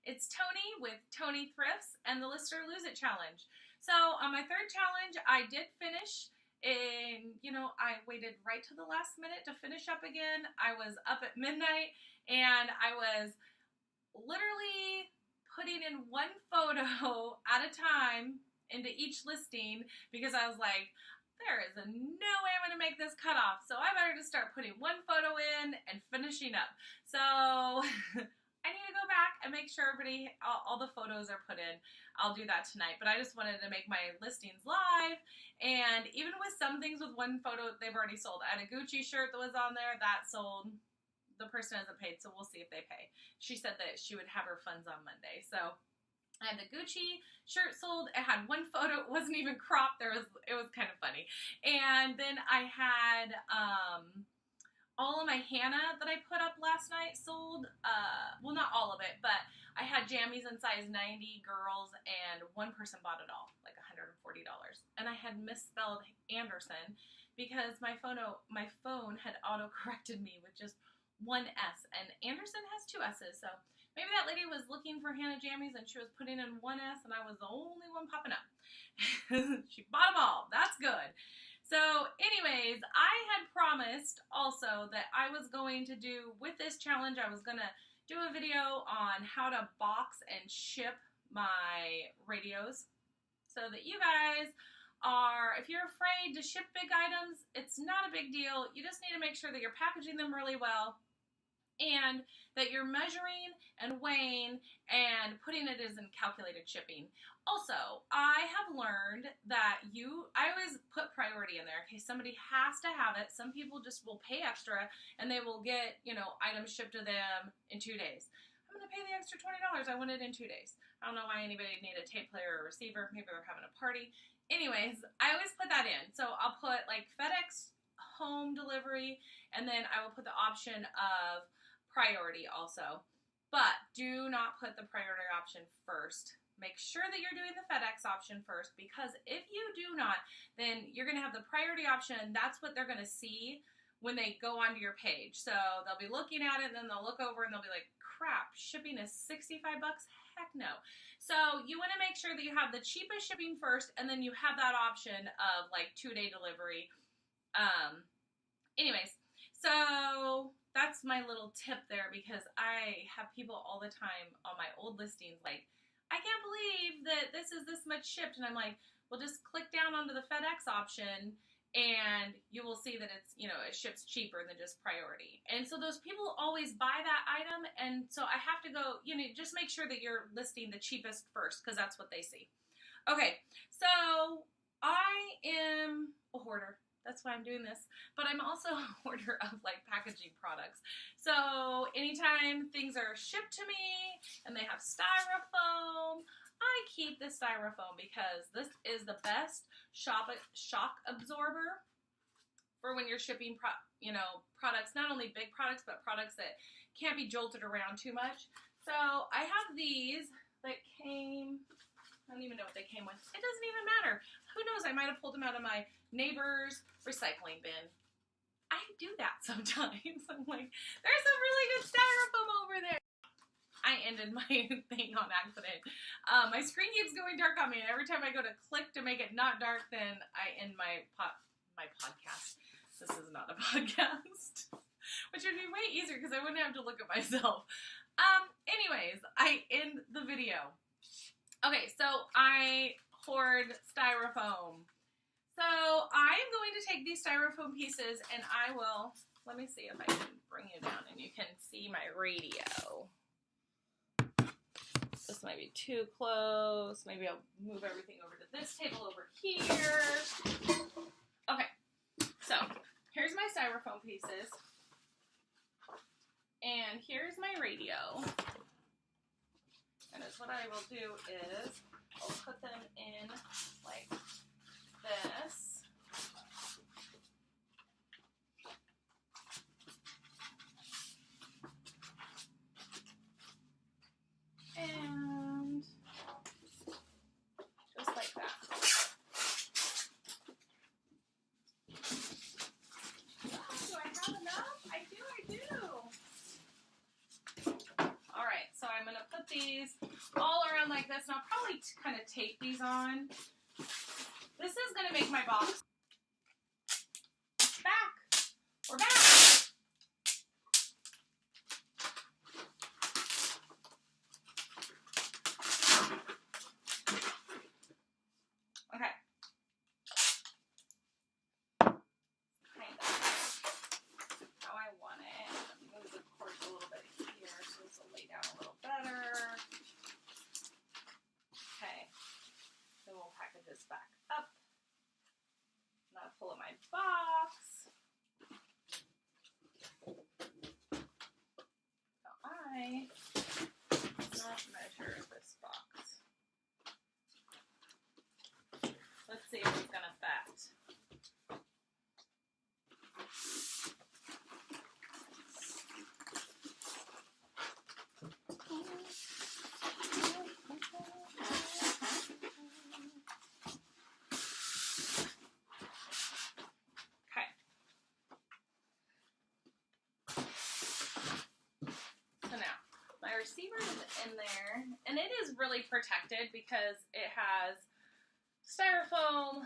It's Tony with Tony Thrifts and the List or Lose It Challenge. So on my third challenge, I did finish I waited right to the last minute to finish up again. I was up at midnight and I was literally putting in one photo at a time into each listing because I was like, there is no way I'm going to make this cutoff. So I better just start putting one photo in and finishing up. So I need to go back and make sure all the photos are put in. I'll do that tonight. But I just wanted to make my listings live. And even with some things with one photo, they've already sold. I had a Gucci shirt that was on there. That sold. The person hasn't paid, so we'll see if they pay. She said that she would have her funds on Monday. So I had the Gucci shirt sold. It had one photo. It wasn't even cropped. It was kind of funny. And then I had all of my Hannah that I put up last night sold. Well, not all of it, but I had jammies in size 90 girls, and one person bought it all, like $140. And I had misspelled Anderson because my phone had auto-corrected me with just one S, and Anderson has two S's, so maybe that lady was looking for Hannah jammies and she was putting in one S and I was the only one popping up. She bought them all. That's good. So anyways, I had promised also that I was going to do, with this challenge, I was going to do a video on how to box and ship my radios so that you guys are, if you're afraid to ship big items, it's not a big deal. You just need to make sure that you're packaging them really well and that you're measuring and weighing and putting it as in calculated shipping. Also, I have learned that I always put priority in there. Okay, somebody has to have it. Some people just will pay extra and they will get, items shipped to them in 2 days. I'm going to pay the extra $20. I want it in 2 days. I don't know why anybody would need a tape player or receiver. Maybe they're having a party. Anyways, I always put that in. So I'll put like FedEx home delivery, and then I will put the option of priority also. But do not put the priority option first. Make sure that you're doing the FedEx option first, because if you do not, then you're going to have the priority option, and that's what they're going to see when they go onto your page. So they'll be looking at it, and then they'll look over and they'll be like, crap, shipping is $65? Heck no. So you want to make sure that you have the cheapest shipping first, and then you have that option of like 2-day delivery. Anyways, so that's my little tip there, because I have people all the time on my old listings like, I can't believe that this is this much shipped. And I'm like, well, just click down onto the FedEx option and you will see that it's, it ships cheaper than just priority. And so those people always buy that item. And so I have to go, just make sure that you're listing the cheapest first, because that's what they see. Okay, so I am a hoarder. That's why I'm doing this. But I'm also a hoarder of packaging products. So anytime things are shipped to me and they have styrofoam, I keep the styrofoam because this is the best shock absorber for when you're shipping products, not only big products, but products that can't be jolted around too much. So I have these that came, I don't even know what they came with. It doesn't even matter. Who knows? I might have pulled them out of my neighbor's recycling bin. I do that sometimes. I'm like, there's some really good styrofoam over there. I ended my thing on accident. My screen keeps going dark on me, and every time I go to click to make it not dark, then I end my podcast. This is not a podcast, which would be way easier because I wouldn't have to look at myself. Anyways, I end the video. Okay, so I hoard styrofoam. So I am going to take these styrofoam pieces and I will, let me see if I can bring you down and you can see my radio. This might be too close. Maybe I'll move everything over to this table over here. Okay, so here's my styrofoam pieces. And here's my radio. And what I will do is I'll put them in like this. And just like that. Do I have enough? I do. All right, so I'm going to put these like this, and I'll probably kind of tape these on. This is going to make my box back. We're back. Okay. Kind of how I want it. Move the cord a little bit here so this will lay down a little better. Okay. Then we'll package this back up. Now pull up my box. So I not measure this box. Let's see if it's gonna fit. Receiver is in there, and it is really protected because it has styrofoam,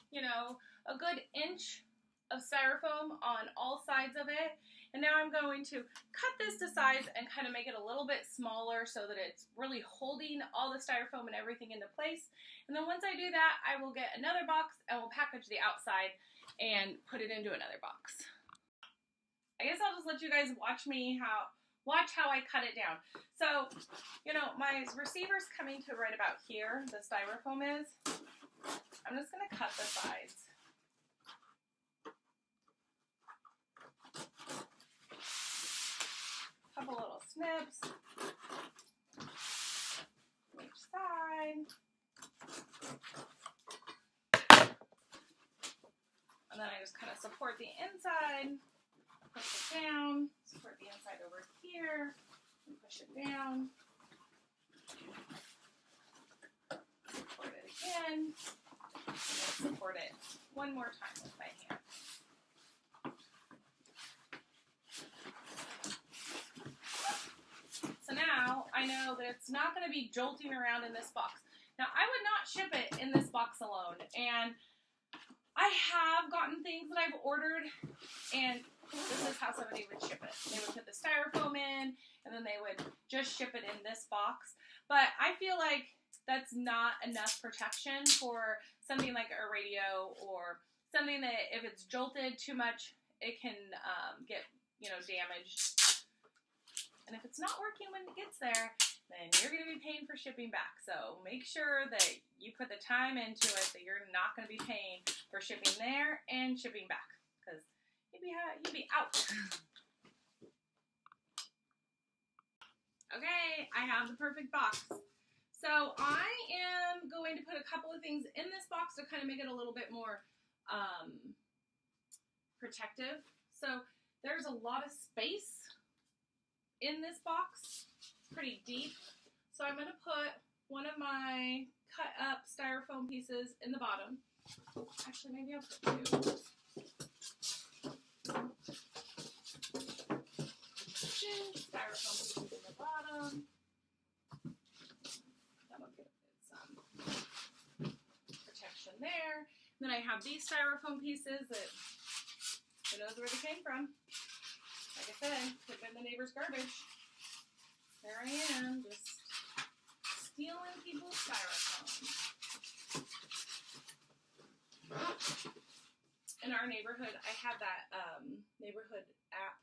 you know, a good inch of styrofoam on all sides of it. And now I'm going to cut this to size and kind of make it a little bit smaller so that it's really holding all the styrofoam and everything into place. And then once I do that, I will get another box and we'll package the outside and put it into another box. I guess I'll just let you guys watch how I cut it down. So, you know, my receiver's coming to right about here, the styrofoam is. I'm just going to cut the sides. Couple little snips. Each side. And then I just kind of support the inside. Push it down, support the inside over here, and push it down. Support it again, and then support it one more time with my hand. So now I know that it's not going to be jolting around in this box. Now I would not ship it in this box alone, and I have gotten things that I've ordered, and this is how somebody would ship it. They would put the styrofoam in, and then they would just ship it in this box. But I feel like that's not enough protection for something like a radio or something that if it's jolted too much, it can get, you know, damaged. And if it's not working when it gets there, then you're going to be paying for shipping back. So make sure that you put the time into it, that you're not going to be paying for shipping there and shipping back, because you'd be out. Okay, I have the perfect box. So I am going to put a couple of things in this box to kind of make it a little bit more protective. So there's a lot of space in this box. It's pretty deep. So I'm going to put one of my cut up styrofoam pieces in the bottom. Actually, maybe I'll put two. Styrofoam pieces in the bottom. That'll give it some protection there. And then I have these styrofoam pieces that who knows where they came from. Like I said, could have been the neighbor's garbage. There I am, just stealing people's styrofoam. In our neighborhood, I have that neighborhood app.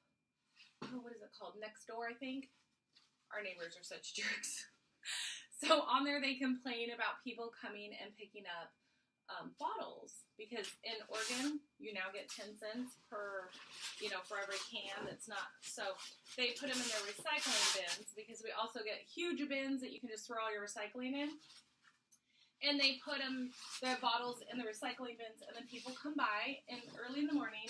Oh, what is it called? Nextdoor, I think. Our neighbors are such jerks. So on there, they complain about people coming and picking up bottles, because in Oregon, you now get 10 cents per, for every can that's not. So they put them in their recycling bins, because we also get huge bins that you can just throw all your recycling in. And they put the bottles in the recycling bins, and then people come by early in the morning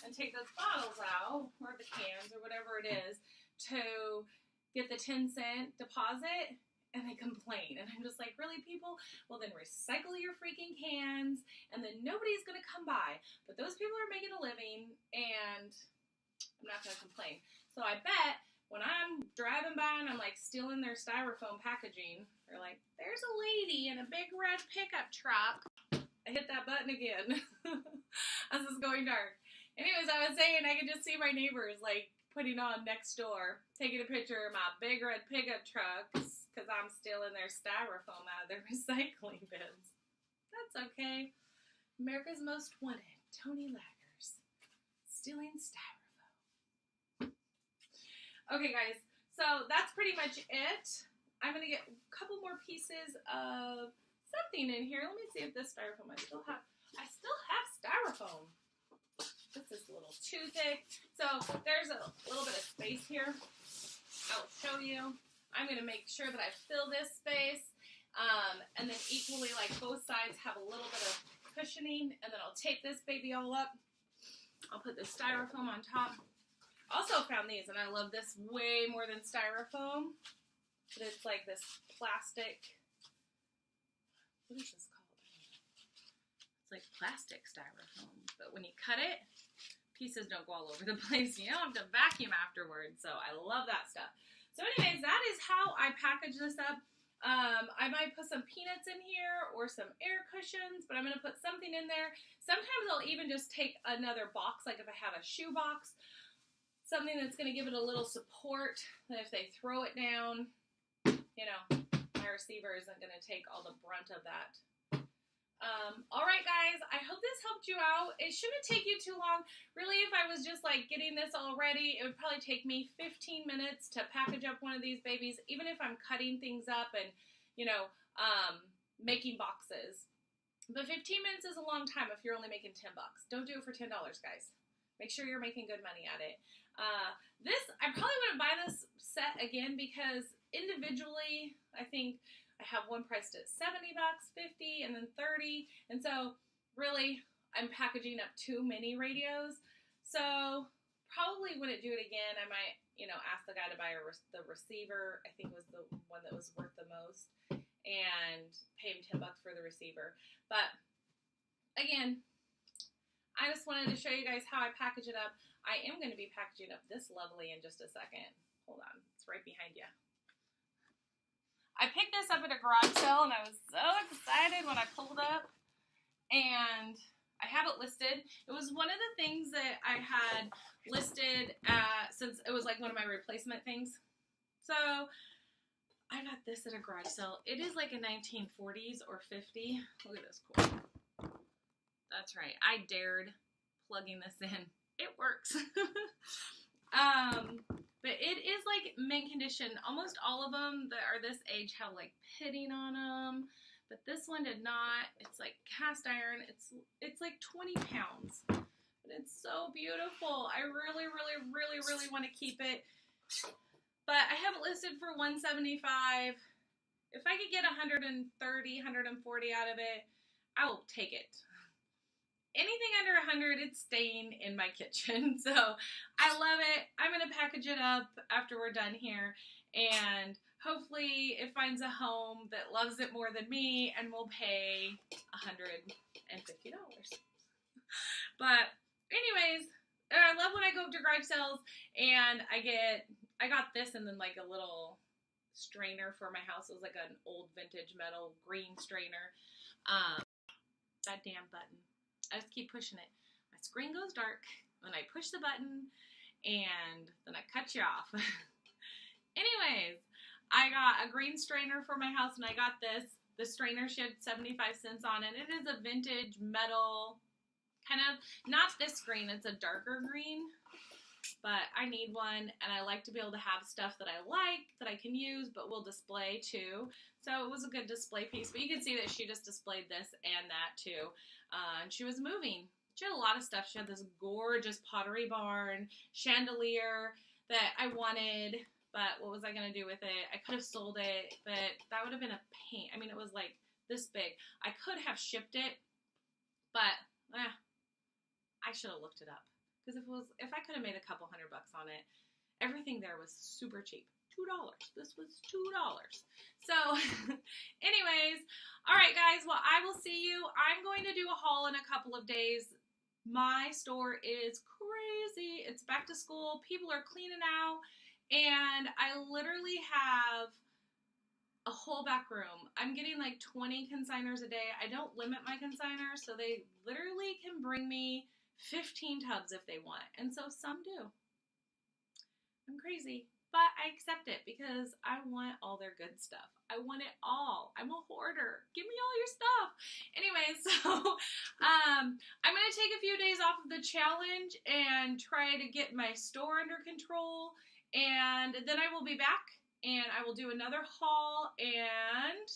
and take those bottles out, or the cans, or whatever it is, to get the 10-cent deposit, and they complain. And I'm just like, really, people? Well, then recycle your freaking cans, and then nobody's going to come by. But those people are making a living, and I'm not going to complain. So I bet when I'm driving by and I'm like stealing their styrofoam packaging. They're like, there's a lady in a big red pickup truck. I hit that button again as it's going dark. Anyways, I was saying I could just see my neighbors like putting on next door, taking a picture of my big red pickup trucks because I'm stealing their styrofoam out of their recycling bins. That's okay. America's Most Wanted, Tony Laggers, stealing styrofoam. Okay, guys, so that's pretty much it. I'm going to get a couple more pieces of something in here. Let me see if this styrofoam, I still have styrofoam. This is a little too thick. So there's a little bit of space here. I'll show you. I'm going to make sure that I fill this space. And then equally, like both sides have a little bit of cushioning. And then I'll tape this baby all up. I'll put the styrofoam on top. Also found these, and I love this way more than styrofoam. But it's like this plastic, what is this called? It's like plastic styrofoam. But when you cut it, pieces don't go all over the place. You don't have to vacuum afterwards. So I love that stuff. So anyways, that is how I package this up. I might put some peanuts in here or some air cushions, but I'm going to put something in there. Sometimes I'll even just take another box, like if I have a shoe box, something that's going to give it a little support, that if they throw it down, you know, my receiver isn't going to take all the brunt of that. All right, guys, I hope this helped you out. It shouldn't take you too long. Really, if I was just like getting this all ready, it would probably take me 15 minutes to package up one of these babies, even if I'm cutting things up and, you know, making boxes. But 15 minutes is a long time if you're only making $10. Don't do it for $10, guys. Make sure you're making good money at it. I probably wouldn't buy this set again because individually, I think I have one priced at $70, $50, and then $30. And so really, I'm packaging up too many radios. So probably wouldn't do it again. I might, you know, ask the guy to buy the receiver. I think was the one that was worth the most, and pay him $10 for the receiver. But again, I just wanted to show you guys how I package it up. I am going to be packaging up this lovely in just a second. Hold on. It's right behind you. I picked this up at a garage sale, and I was so excited when I pulled up. And I have it listed. It was one of the things that I had listed since it was like one of my replacement things. So I got this at a garage sale. It is like a 1940s or 50. Look at this cool. That's right. I dared plugging this in. It works. But it is like mint condition. Almost all of them that are this age have like pitting on them. But this one did not. It's like cast iron. It's like 20 pounds. But it's so beautiful. I really, really, really, really want to keep it. But I have it listed for $175. If I could get $130, $140 out of it, I will take it. Anything under $100, it's staying in my kitchen. So I love it. I'm going to package it up after we're done here. And hopefully it finds a home that loves it more than me and will pay $150. But anyways, I love when I go up to garage sales and I got this and then like a little strainer for my house. It was like an old vintage metal green strainer. That damn button. I just keep pushing it. My screen goes dark, then I push the button, and then I cut you off. Anyways, I got a green strainer for my house, and I got this. The strainer shipped 75 cents on it. It is a vintage metal, kind of, not this green, it's a darker green, but I need one, and I like to be able to have stuff that I like, that I can use, but will display too. So it was a good display piece, but you can see that she just displayed this and that too. And she was moving. She had a lot of stuff. She had this gorgeous Pottery Barn chandelier that I wanted, but what was I going to do with it? I could have sold it, but that would have been a pain. I mean, it was like this big. I could have shipped it, but I should have looked it up. Because if I could have made a couple $100 on it, everything there was super cheap. $2. This was $2. So, anyways, all right, guys. Well, I will see you. I'm going to do a haul in a couple of days. My store is crazy. It's back to school. People are cleaning out. And I literally have a whole back room. I'm getting like 20 consigners a day. I don't limit my consigners, so they literally can bring me 15 tubs if they want. And so some do. I'm crazy, but I accept it because I want all their good stuff. I want it all. I'm a hoarder. Give me all your stuff. Anyway, so I'm going to take a few days off of the challenge and try to get my store under control. And then I will be back and I will do another haul and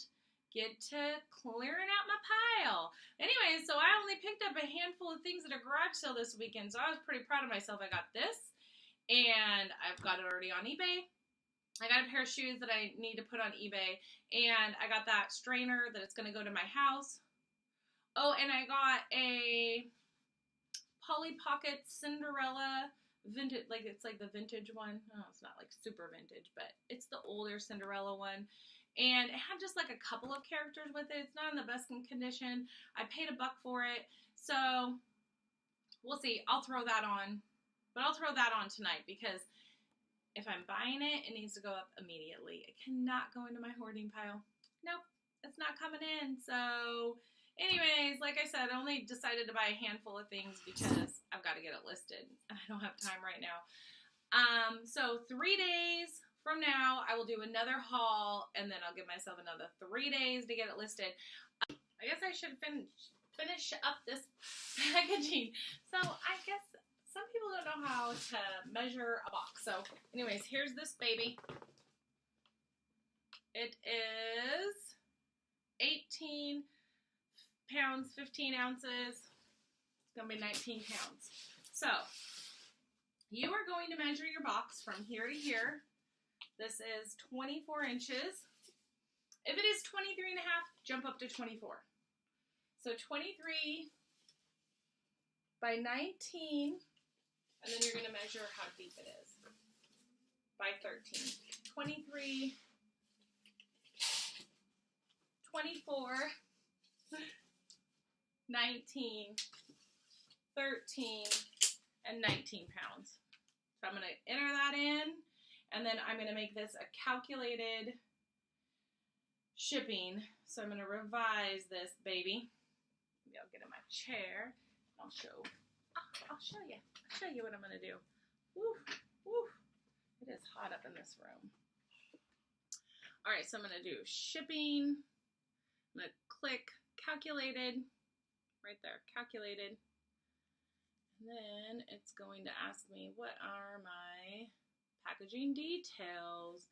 get to clearing out my pile. Anyway, so I only picked up a handful of things at a garage sale this weekend, so I was pretty proud of myself. I got this. And I've got it already on eBay. I got a pair of shoes that I need to put on eBay, and I got that strainer that it's going to go to my house. Oh, and I got a Polly Pocket Cinderella vintage, like it's like the vintage one. Oh, it's not like super vintage, but it's the older Cinderella one. And it had just like a couple of characters with it. It's not in the best condition. I paid $1 for it. So we'll see. I'll throw that on. But I'll throw that on tonight because if I'm buying it, it needs to go up immediately. It cannot go into my hoarding pile. Nope, it's not coming in. So anyways, like I said, I only decided to buy a handful of things because I've got to get it listed. And I don't have time right now. So 3 days from now, I will do another haul, and then I'll give myself another 3 days to get it listed. I guess I should finish up this packaging. So I guess some people don't know how to measure a box. So anyways, here's this baby. It is 18 pounds, 15 ounces. It's going to be 19 pounds. So you are going to measure your box from here to here. This is 24 inches. If it is 23 and a half, jump up to 24. So 23 by 19. And then you're going to measure how deep it is by 13. 23, 24, 19, 13, and 19 pounds. So I'm going to enter that in, and then I'm going to make this a calculated shipping. So I'm going to revise this baby. Maybe I'll get in my chair. I'll show you. I'll show you what I'm going to do. Woo, woo. It is hot up in this room. All right, so I'm going to do shipping. I'm going to click calculated. Right there, calculated. And then it's going to ask me, what are my packaging details?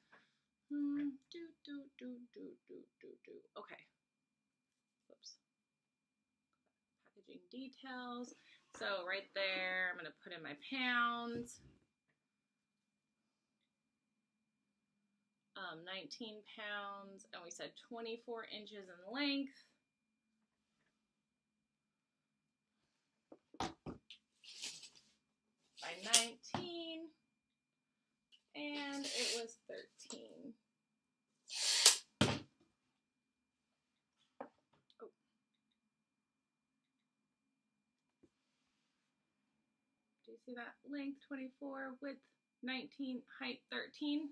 Okay. Oops. Packaging details. So right there, I'm going to put in my pounds. 19 pounds, and we said 24 inches in length. By 19, and it was 13. Oh. Do you see that? Length 24, width 19, height 13.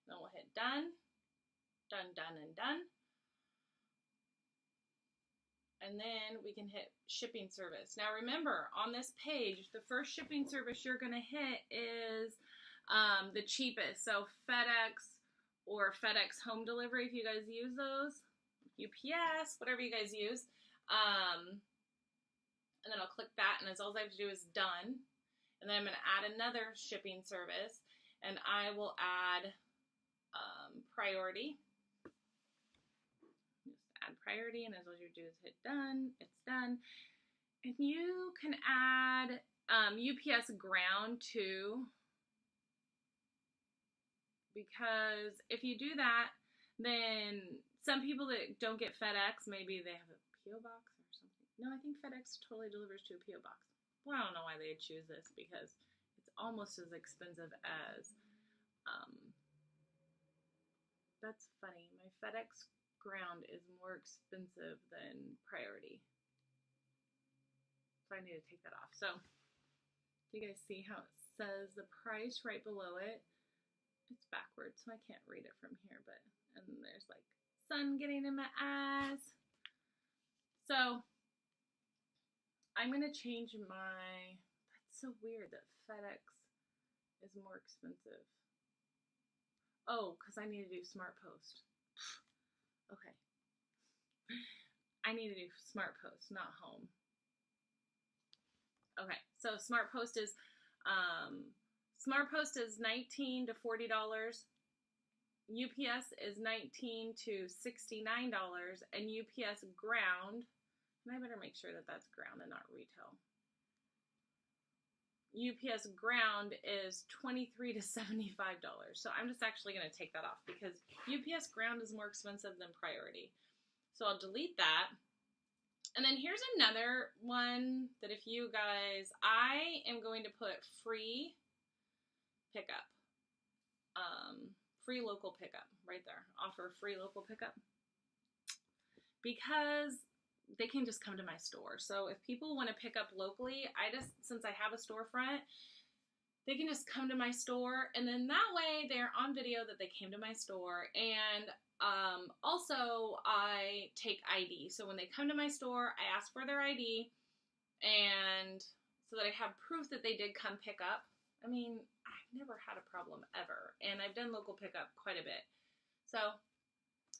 Then we'll hit done, done, done, and done. And then we can hit shipping service. Now remember, on this page, the first shipping service you're going to hit is the cheapest. So FedEx or FedEx home delivery, if you guys use those. UPS, whatever you guys use. And then I'll click that, and all I have to do is done. And then I'm going to add another shipping service, and I will add priority. Just add priority, and all you do is hit done. It's done. And you can add UPS ground too, because if you do that, then some people that don't get FedEx, maybe they have a P.O. box or something. No, I think FedEx totally delivers to a P.O. box. Well, I don't know why they'd choose this, because it's almost as expensive as that's funny. My FedEx ground is more expensive than priority. So I need to take that off. So do you guys see how it says the price right below it? It's backwards, so I can't read it from here, but, and there's like sun getting in my eyes. So I'm going to change my, that's so weird that FedEx is more expensive. Oh, because I need to do Smart Post. Okay. I need to do Smart Post, not home. Okay, so Smart Post is $19 to $40. UPS is $19 to $69, and UPS ground, and I better make sure that that's ground and not retail. UPS ground is $23 to $75. So I'm just actually going to take that off because UPS ground is more expensive than priority. So I'll delete that. And then here's another one that if you guys, I am going to put free pickup. Free local pickup right there. Offer free local pickup. Because they can just come to my store. So if people want to pick up locally, since I have a storefront, they can just come to my store, and then that way they're on video that they came to my store. And also I take ID. So when they come to my store, I ask for their ID, and so that I have proof that they did come pick up. I mean, I've never had a problem ever, and I've done local pickup quite a bit. So,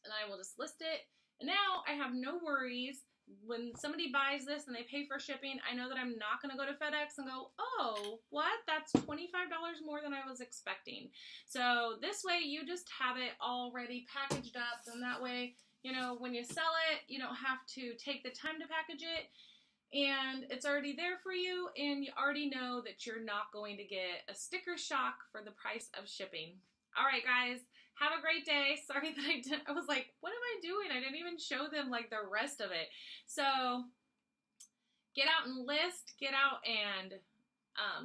and I will just list it. And now I have no worries. When somebody buys this and they pay for shipping, I know that I'm not going to go to FedEx and go, oh, what? That's $25 more than I was expecting. So this way you just have it already packaged up, and that way, you know, when you sell it, you don't have to take the time to package it, and it's already there for you, and you already know that you're not going to get a sticker shock for the price of shipping. All right, guys, have a great day. Sorry that I was like, what am I doing? I didn't even show them like the rest of it. So get out and list, get out and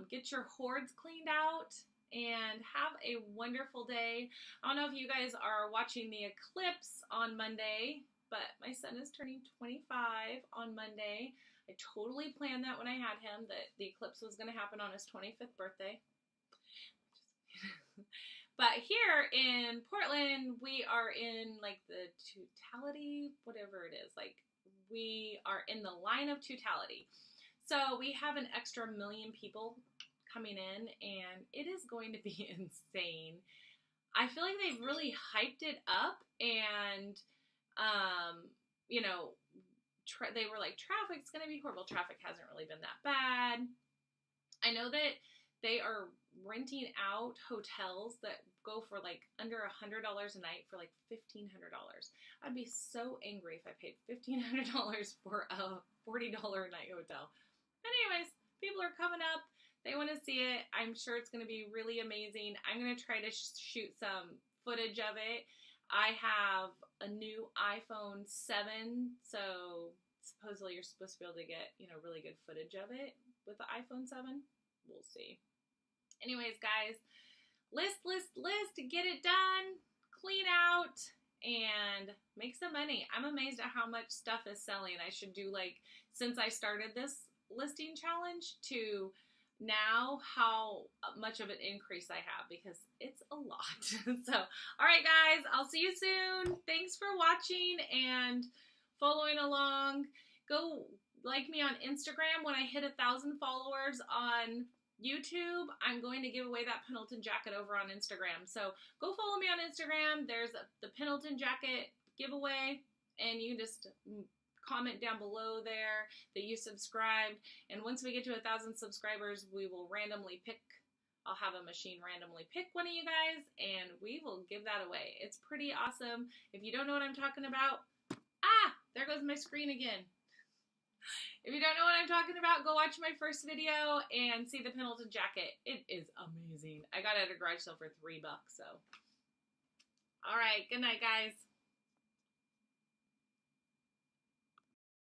get your hordes cleaned out, and have a wonderful day. I don't know if you guys are watching the eclipse on Monday, but my son is turning 25 on Monday. I totally planned that when I had him, that the eclipse was going to happen on his 25th birthday. But here in Portland, we are in like the totality, whatever it is. Like we are in the line of totality. So we have an extra 1 million people coming in, and it is going to be insane. I feel like they've really hyped it up, and, you know, they were like, traffic's going to be horrible. Traffic hasn't really been that bad. I know that they are renting out hotels that go for like under $100 a night for like $1,500. I'd be so angry if I paid $1,500 for a $40 a night hotel. Anyways, people are coming up. They want to see it. I'm sure it's going to be really amazing. I'm going to try to shoot some footage of it. I have a new iPhone 7, so supposedly you're supposed to be able to get, you know, really good footage of it with the iPhone 7. We'll see. Anyways, guys, list, get it done, clean out, and make some money. I'm amazed at how much stuff is selling. I should do, like, since I started this listing challenge to now, how much of an increase I have, because it's a lot. So, all right, guys, I'll see you soon. Thanks for watching and following along. Go like me on Instagram. When I hit 1,000 followers on YouTube, I'm going to give away that Pendleton jacket over on Instagram. So go follow me on Instagram. There's the Pendleton jacket giveaway, and you can just comment down below there that you subscribed. And once we get to 1,000 subscribers, we will randomly pick, I'll have a machine randomly pick one of you guys, and we will give that away. It's pretty awesome. If you don't know what I'm talking about, there goes my screen again. If you don't know what I'm talking about, go watch my first video and see the Pendleton jacket. It is amazing. I got it at a garage sale for $3, so. All right, good night, guys.